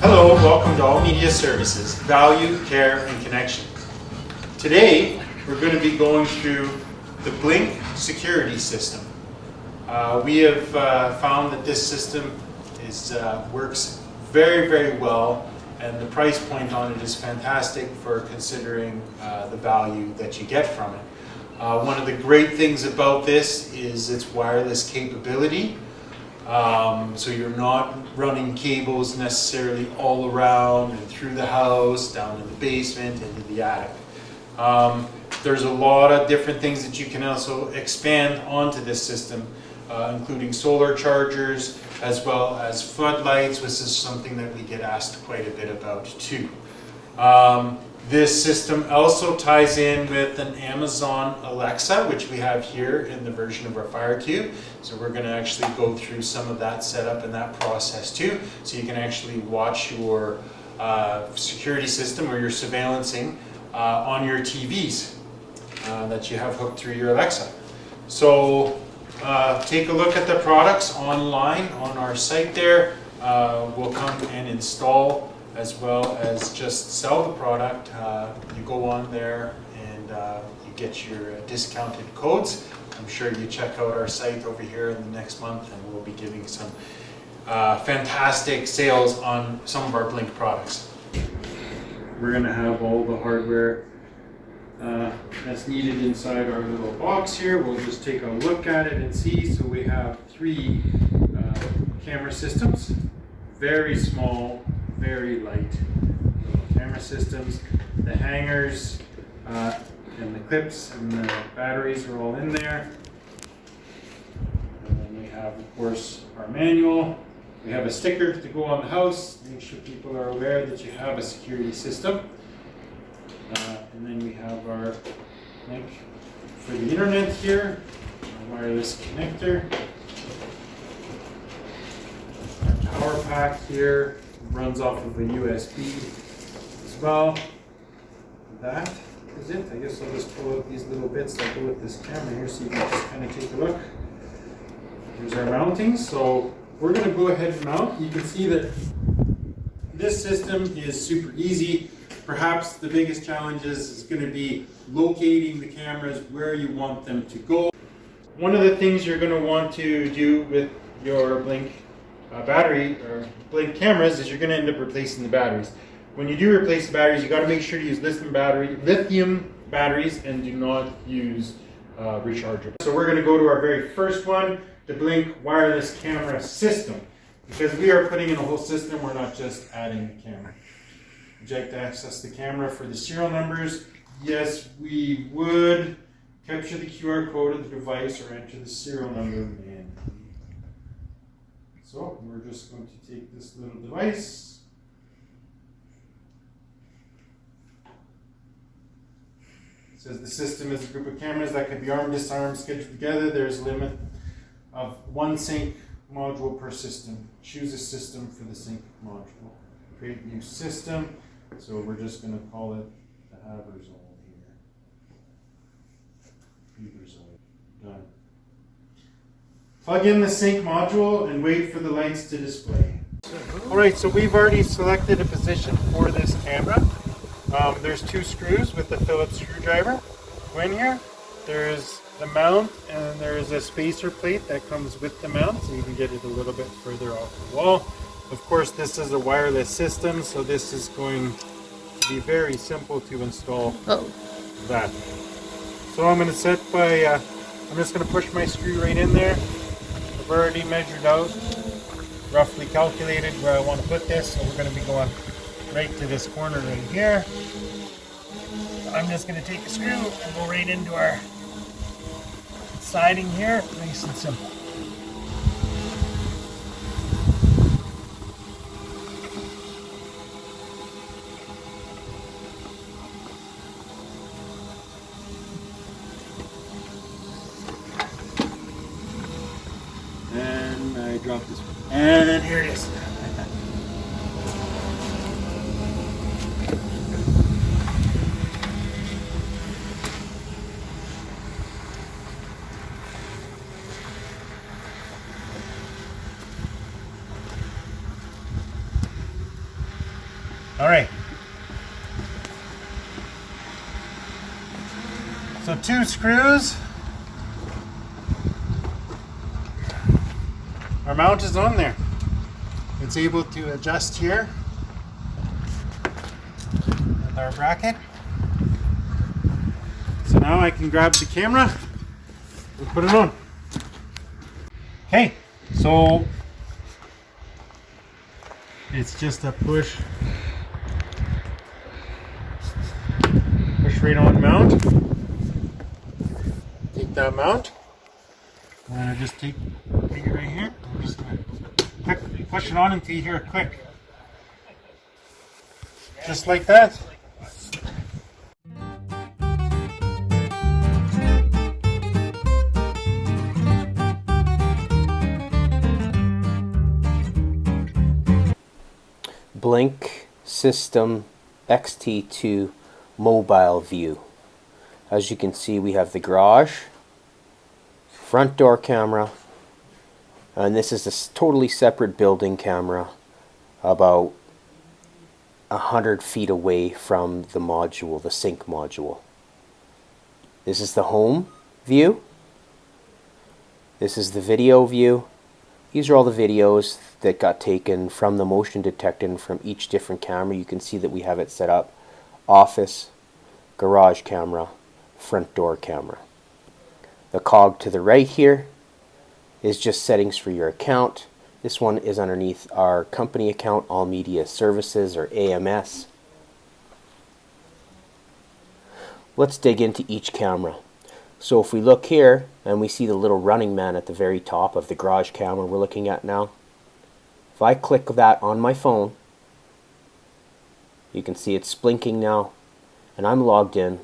Hello, welcome to All Media Services, Value, Care, and Connection. Today, we're going to be going through the Blink security system. We have found that this system works very, very well, and the price point on it is fantastic for considering the value that you get from it. One of the great things about this is its wireless capability. So you're not running cables necessarily all around and through the house, down in the basement, into the attic. There's a lot of different things that you can also expand onto this system, including solar chargers as well as floodlights. This is something that we get asked quite a bit about too. This system also ties in with an Amazon Alexa, which we have here in the version of our FireCube. So we're going to actually go through some of that setup and that process too. So you can actually watch your security system or your surveillancing on your TVs that you have hooked through your Alexa. So take a look at the products online on our site there. We'll come and install as well as just sell the product. You go on there and you get your discounted codes. I'm sure you check out our site over here in the next month, and we'll be giving some fantastic sales on some of our Blink products. We're going to have all the hardware that's needed inside our little box here. We'll just take a look at it and see. So we have 3 camera systems, very small, very light little camera systems. The hangers and the clips and the batteries are all in there. And then we have, of course, our manual. We have a sticker to go on the house, make sure people are aware that you have a security system. And then we have our link for the internet here, our wireless connector. Our power pack here runs off of a USB as well. That is it. I guess I'll just pull out these little bits that go with this camera here so you can just kind of take a look. Here's our mounting. So we're going to go ahead and mount. You can see that this system is super easy. Perhaps the biggest challenge is going to be locating the cameras where you want them to go. One of the things you're going to want to do with your Blink battery or Blink cameras is you're going to end up replacing the batteries. When you do replace the batteries, you got to make sure to use lithium batteries and do not use rechargeable. So we're going to go to our very first one, the Blink wireless camera system, because we are putting in a whole system. We're not just adding the camera. Would you like to access the camera for the serial numbers? Yes, we would. Capture the QR code of the device or enter the serial number manually. So we're just going to take this little device. It says the system is a group of cameras that can be armed, disarmed, scheduled together. There's a limit of 1 sync module per system. Choose a system for the sync module. Create new system. So we're just going to call it the Haverzone here. Haverzone. Done. Plug in the sync module and wait for the lights to display. Alright, so we've already selected a position for this camera. There's 2 screws with the Phillips screwdriver. Go in here. There's the mount, and there's a spacer plate that comes with the mount, so you can get it a little bit further off the wall. Of course, this is a wireless system, so this is going to be very simple to install that. So I'm going to set by, I'm just going to push my screw right in there. I've already measured out, roughly calculated where I want to put this, so we're going to be going right to this corner right here. I'm just going to take the screw and go right into our siding here, nice and simple. And I dropped this one. And here it is. All right. So 2 screws. Our mount is on there. It's able to adjust here with our bracket. So now I can grab the camera and put it on. Okay, so it's just a push right on mount. Take that mount. I'm gonna just take it right here. I'm just gonna push it on until you hear a click. Just like that. Blink System XT2 mobile view. As you can see, we have the garage, front door camera, and this is a totally separate building camera about 100 feet away from the module, the sync module. This is the home view. This is the video view. These are all the videos that got taken from the motion detector from each different camera. You can see that we have it set up: office, garage camera, front door camera. The cog to the right here is just settings for your account. This one is underneath our company account, All Media Services, or AMS. Let's dig into each camera. So if we look here and we see the little running man at the very top of the garage camera we're looking at now, if I click that on my phone, you can see it's blinking now, and I'm logged in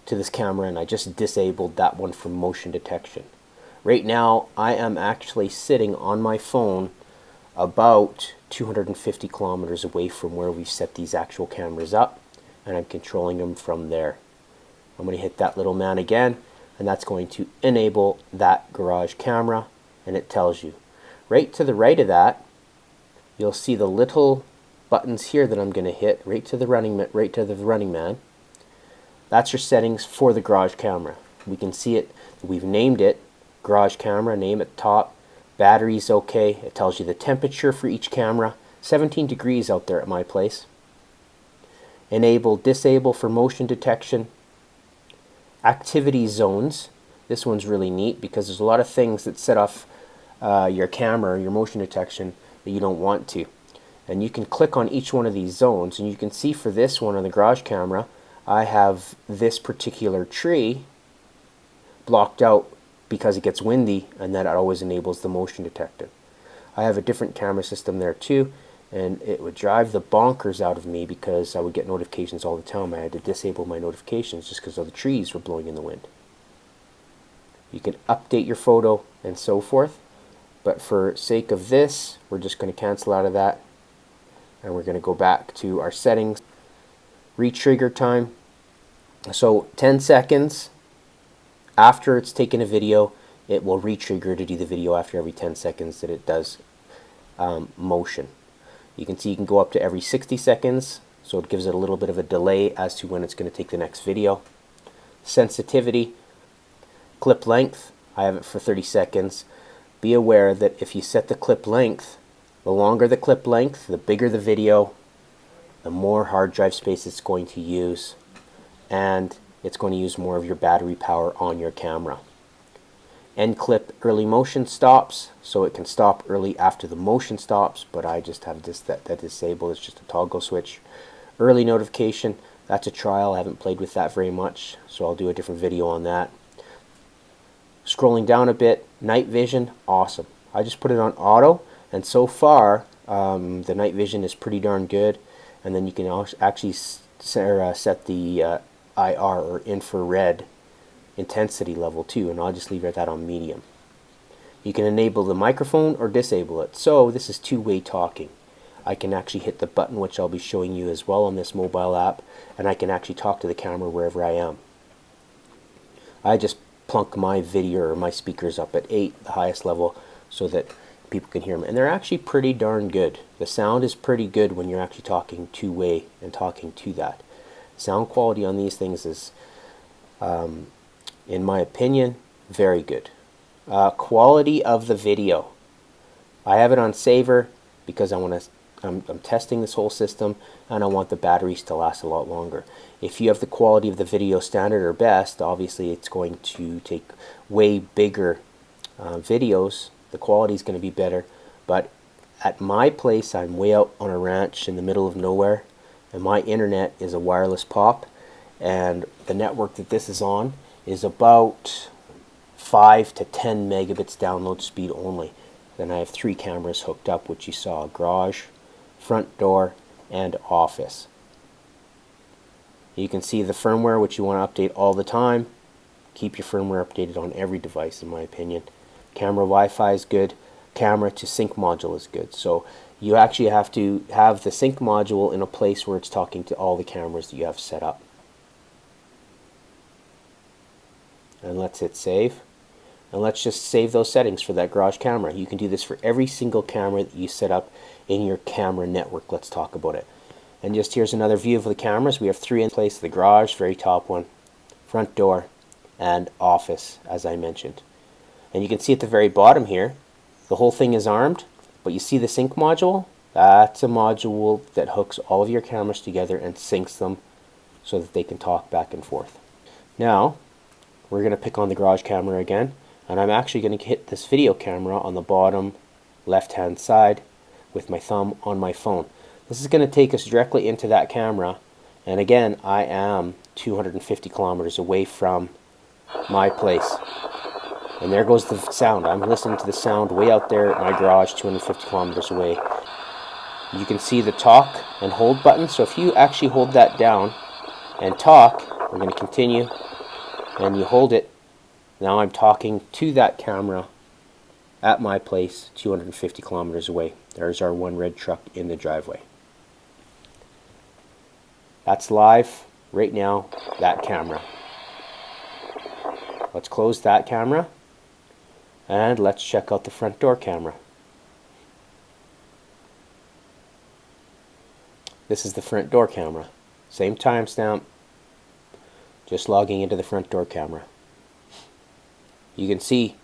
to this camera, and I just disabled that one from motion detection. Right now I am actually sitting on my phone about 250 kilometers away from where we've set these actual cameras up, and I'm controlling them from there. I'm going to hit that little man again, and that's going to enable that garage camera, and it tells you. Right to the right of that, you'll see the little buttons here that I'm going to hit right to the running man. That's your settings for the garage camera. We can see it. We've named it garage camera. Name at the top. Battery's okay. It tells you the temperature for each camera. 17 degrees out there at my place. Enable, disable for motion detection. Activity zones. This one's really neat because there's a lot of things that set off your camera, your motion detection, that you don't want to. And you can click on each one of these zones, and you can see for this one on the garage camera, I have this particular tree blocked out because it gets windy, and that always enables the motion detector. I have a different camera system there too, and it would drive the bonkers out of me because I would get notifications all the time. I had to disable my notifications just because of the trees were blowing in the wind. You can update your photo and so forth, but for sake of this, we're just going to cancel out of that, and we're going to go back to our settings. Retrigger time. So 10 seconds after it's taken a video, it will retrigger to do the video after every 10 seconds that it does motion. You can see you can go up to every 60 seconds, so it gives it a little bit of a delay as to when it's going to take the next video. Sensitivity, clip length, I have it for 30 seconds. Be aware that if you set the clip length, the longer the clip length, the bigger the video, the more hard drive space it's going to use, and it's going to use more of your battery power on your camera. End clip early motion stops, so it can stop early after the motion stops, but I just have that disabled. It's just a toggle switch. Early notification, that's a trial. I haven't played with that very much, so I'll do a different video on that. Scrolling down a bit, night vision, awesome. I just put it on auto, and so far the night vision is pretty darn good. And then you can actually set the IR, or infrared, intensity level too, and I'll just leave that on medium. You can enable the microphone or disable it. So this is two-way talking. I can actually hit the button, which I'll be showing you as well on this mobile app, and I can actually talk to the camera wherever I am. I just plunk my video or my speakers up at 8, the highest level, so that people can hear them. And they're actually pretty darn good. The sound is pretty good when you're actually talking two-way and talking to that. Sound quality on these things is, in my opinion, very good. Quality of the video. I have it on saver because I'm testing this whole system and I want the batteries to last a lot longer. If you have the quality of the video standard or best, obviously it's going to take way bigger videos. The quality is going to be better. But at my place, I'm way out on a ranch in the middle of nowhere, and my internet is a wireless pop, and the network that this is on is about 5 to 10 megabits download speed only. Then I have 3 cameras hooked up, which you saw: garage, front door, and office. You can see the firmware, which you want to update all the time. Keep your firmware updated on every device, in my opinion. Camera Wi-Fi is good. Camera to sync module is good. So you actually have to have the sync module in a place where it's talking to all the cameras that you have set up. And let's hit save. And let's just save those settings for that garage camera. You can do this for every single camera that you set up in your camera network. Let's talk about it. And just here's another view of the cameras. We have 3 in place: the garage, very top one, front door, and office, as I mentioned. And you can see at the very bottom here, the whole thing is armed, but you see the sync module? That's a module that hooks all of your cameras together and syncs them so that they can talk back and forth. Now, we're going to pick on the garage camera again, and I'm actually going to hit this video camera on the bottom left-hand side with my thumb on my phone. This is going to take us directly into that camera, and again, I am 250 kilometers away from my place. And there goes the sound. I'm listening to the sound way out there at my garage, 250 kilometers away. You can see the talk and hold button. So if you actually hold that down and talk, we're going to continue, and you hold it. Now I'm talking to that camera at my place, 250 kilometers away. There's our one red truck in the driveway. That's live right now, that camera. Let's close that camera. And let's check out the front door camera. This is the front door camera. Same timestamp, just logging into the front door camera. You can see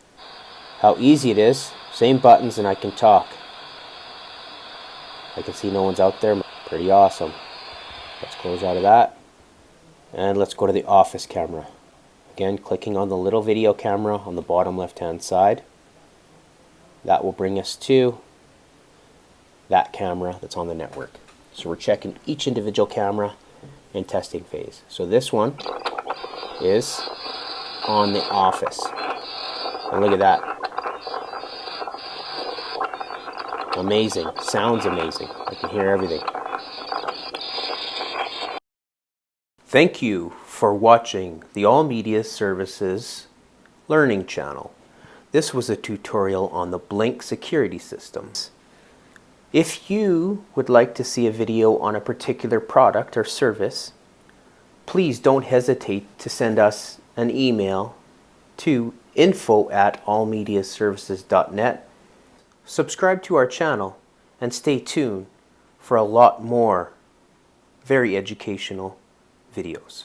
how easy it is. Same buttons and I can talk. I can see no one's out there. Pretty awesome. Let's close out of that. And let's go to the office camera. Again, clicking on the little video camera on the bottom left-hand side. That will bring us to that camera that's on the network. So we're checking each individual camera in testing phase. So this one is on the office. And look at that. Amazing. Sounds amazing. I can hear everything. Thank you for watching the All Media Services Learning channel. This was a tutorial on the Blink security systems. If you would like to see a video on a particular product or service, please don't hesitate to send us an email to info@allmediaservices.net. Subscribe to our channel and stay tuned for a lot more very educational videos.